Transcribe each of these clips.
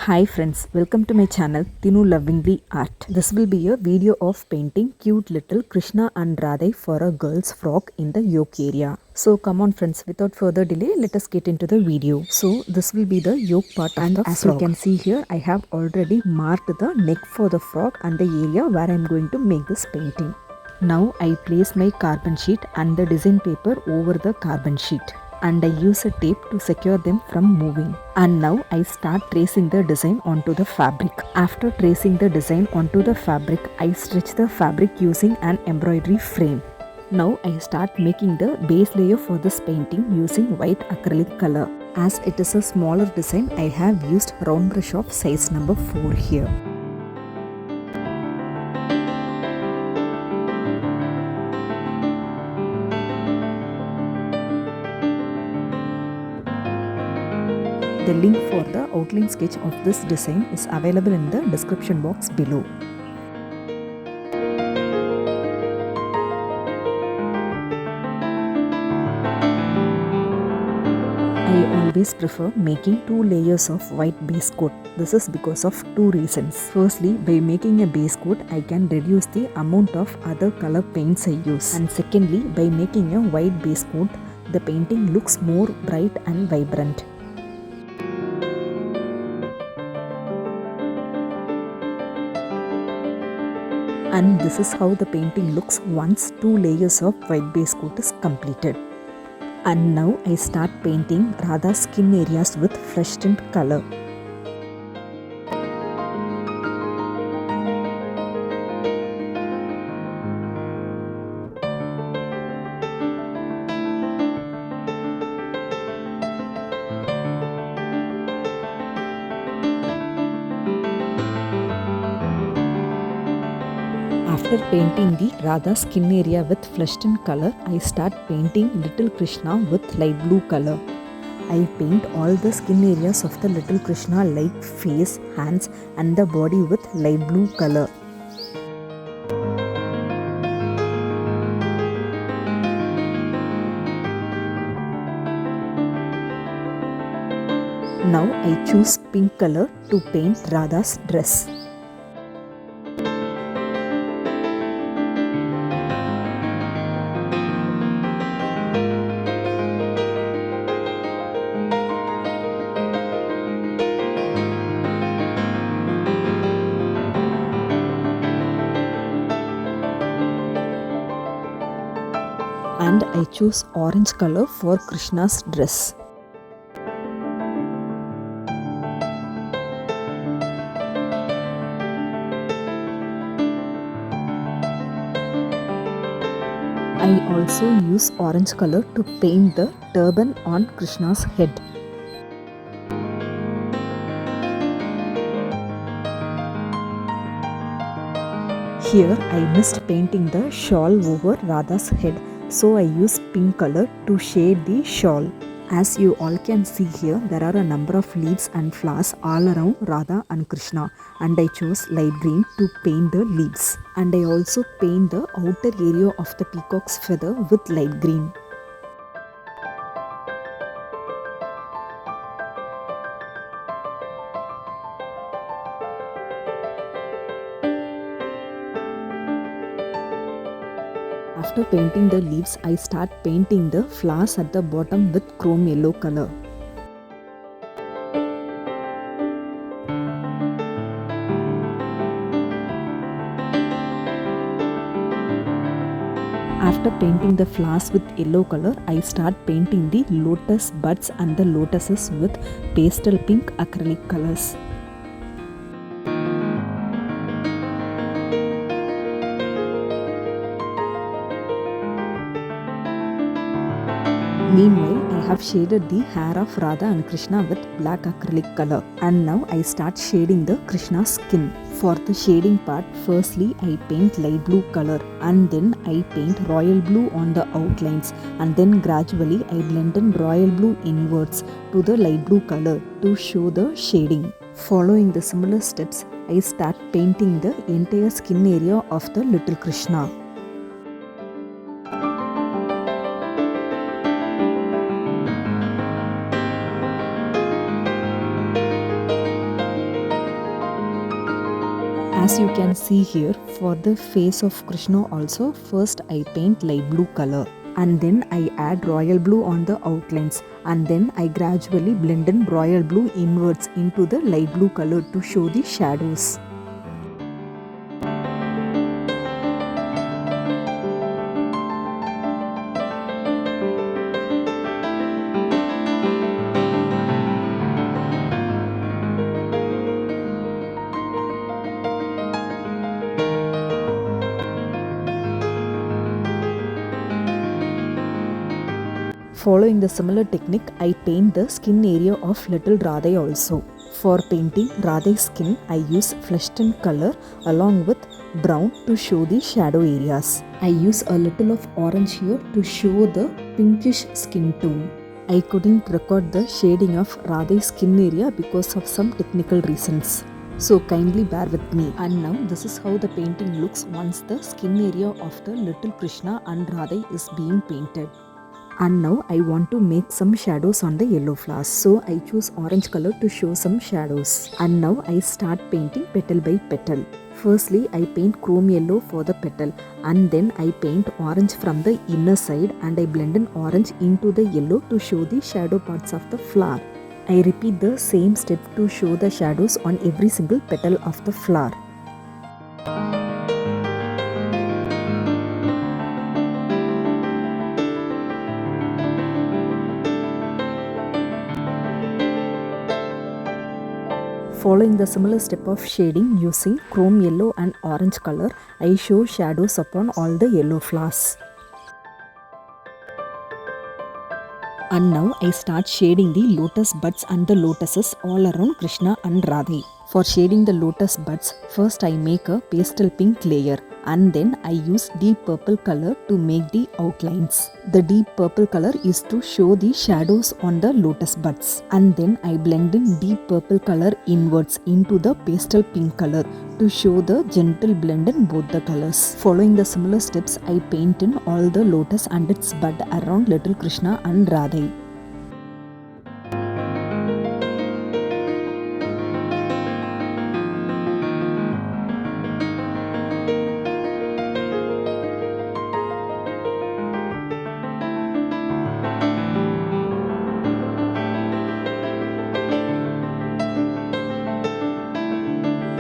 Hi friends, welcome to my channel Tinu Lovingly Art. This will be a video of painting cute little Krishna and Radha for a girl's frock in the yoke area. So come on friends, without further delay, let us get into the video. So this will be the yoke part and of the as frock. You can see here, I have already marked the neck for the frock and the area where I am going to make this painting. Now I place my carbon sheet and the design paper over the carbon sheet, and I use a tape to secure them from moving. And now I start tracing the design onto the fabric. After tracing the design onto the fabric, I stretch the fabric using an embroidery frame. Now I start making the base layer for this painting using white acrylic color. As it is a smaller design, I have used round brush of size number 4 here. The link for the outline sketch of this design is available in the description box below. I always prefer making 2 layers of white base coat. This is because of 2 reasons. Firstly, by making a base coat, I can reduce the amount of other color paints I use. And secondly, by making a white base coat, the painting looks more bright and vibrant. And this is how the painting looks once 2 layers of white base coat is completed. And now I start painting Radha's skin areas with flesh tint color. After painting the Radha skin area with flesh tint color, I start painting little Krishna with light blue color. I paint all the skin areas of the little Krishna like face, hands and the body with light blue color. Now I choose pink color to paint Radha's dress. And I choose orange color for Krishna's dress. I also use orange color to paint the turban on Krishna's head. Here I missed painting the shawl over Radha's head, so I use pink color to shade the shawl. As you all can see here, there are a number of leaves and flowers all around Radha and Krishna, and I chose light green to paint the leaves. And I also paint the outer area of the peacock's feather with light green. After painting the leaves, I start painting the flowers at the bottom with chrome yellow color. After painting the flowers with yellow color, I start painting the lotus buds and the lotuses with pastel pink acrylic colors. Meanwhile, I have shaded the hair of Radha and Krishna with black acrylic color. And now I start shading the Krishna's skin. For the shading part, firstly I paint light blue color and then I paint royal blue on the outlines, and then gradually I blend in royal blue inwards to the light blue color to show the shading. Following the similar steps, I start painting the entire skin area of the little Krishna. As you can see here, for the face of Krishna also, first I paint light blue color and then I add royal blue on the outlines, and then I gradually blend in royal blue inwards into the light blue color to show the shadows. Following the similar technique, I paint the skin area of little Radha also. For painting Radha's skin, I use flesh tone color along with brown to show the shadow areas. I use a little of orange here to show the pinkish skin tone. I couldn't record the shading of Radha's skin area because of some technical reasons. So kindly bear with me. And now this is how the painting looks once the skin area of the little Krishna and Radha is being painted. And now I want to make some shadows on the yellow flowers, so I choose orange color to show some shadows. And now I start painting petal by petal. Firstly, I paint chrome yellow for the petal, and then I paint orange from the inner side and I blend in orange into the yellow to show the shadow parts of the flower. I repeat the same step to show the shadows on every single petal of the flower. Following the similar step of shading using chrome yellow and orange color, I show shadows upon all the yellow flowers. And now I start shading the lotus buds and the lotuses all around Krishna and Radha. For shading the lotus buds, first I make a pastel pink layer and then I use deep purple color to make the outlines. The deep purple color is to show the shadows on the lotus buds, and then I blend in deep purple color inwards into the pastel pink color to show the gentle blend in both the colors. Following the similar steps, I paint in all the lotus and its bud around little Krishna and Radha.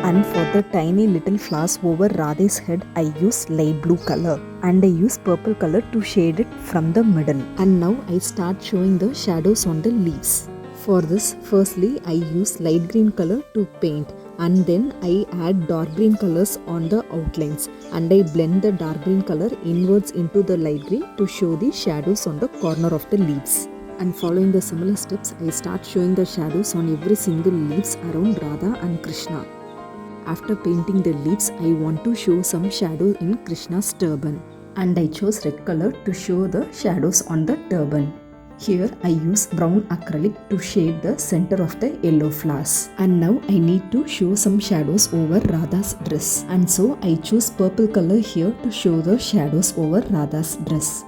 And for the tiny little flowers over Radha's head, I use light blue color and I use purple color to shade it from the middle. And now I start showing the shadows on the leaves. For this, firstly I use light green color to paint, and then I add dark green colors on the outlines, and I blend the dark green color inwards into the light green to show the shadows on the corner of the leaves. And following the similar steps, I start showing the shadows on every single leaves around Radha and Krishna. After painting the leaves, I want to show some shadow in Krishna's turban, and I chose red color to show the shadows on the turban. Here I use brown acrylic to shade the center of the yellow flowers. And now I need to show some shadows over Radha's dress, and so I choose purple color here to show the shadows over Radha's dress.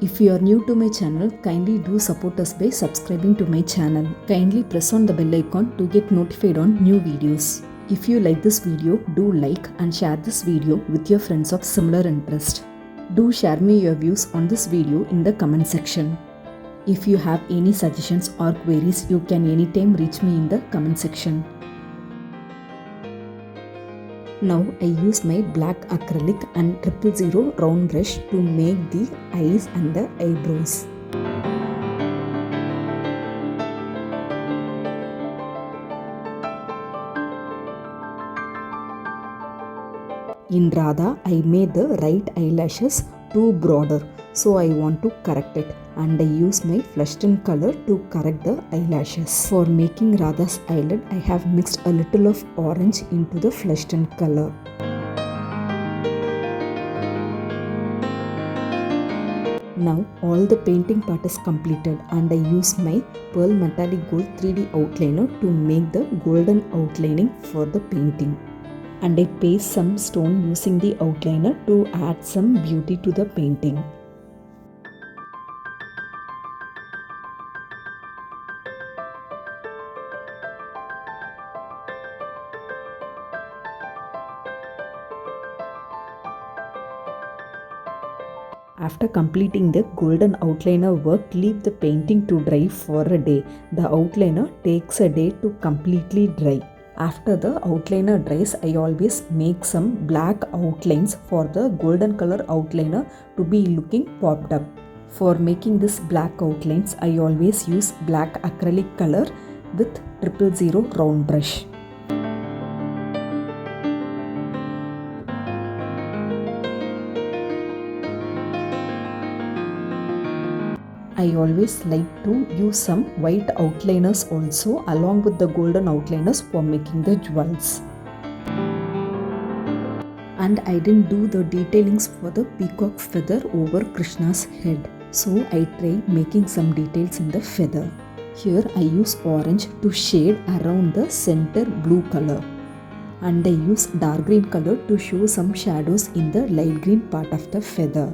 If you are new to my channel, kindly do support us by subscribing to my channel. Kindly press on the bell icon to get notified on new videos. If you like this video, do like and share this video with your friends of similar interest. Do share me your views on this video in the comment section. If you have any suggestions or queries, you can anytime reach me in the comment section. Now I use my black acrylic and 000 round brush to make the eyes and the eyebrows. In Radha, I made the right eyelashes too broader, so I want to correct it, and I use my flesh tone color to correct the eyelashes. For making Radha's eyelid, I have mixed a little of orange into the flesh tone color. Now all the painting part is completed, and I use my pearl metallic gold 3D outliner to make the golden outlining for the painting. And I paste some stone using the outliner to add some beauty to the painting. After completing the golden outliner work, leave the painting to dry for a day. The outliner takes a day to completely dry. After the outliner dries, I always make some black outlines for the golden color outliner to be looking popped up. For making this black outlines, I always use black acrylic color with 000 round brush. I always like to use some white outliners also along with the golden outliners for making the jewels. And I didn't do the detailings for the peacock feather over Krishna's head. So I tried making some details in the feather. Here I use orange to shade around the center blue color. And I use dark green color to show some shadows in the light green part of the feather.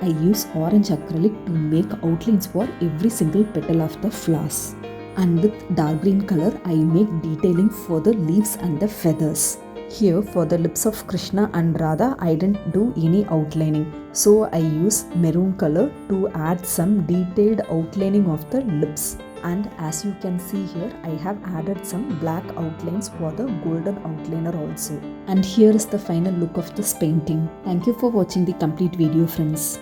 I use orange acrylic to make outlines for every single petal of the flowers. And with dark green color, I make detailing for the leaves and the feathers. Here for the lips of Krishna and Radha, I didn't do any outlining. So I use maroon color to add some detailed outlining of the lips. And as you can see here, I have added some black outlines for the golden outliner also. And here is the final look of this painting. Thank you for watching the complete video, friends.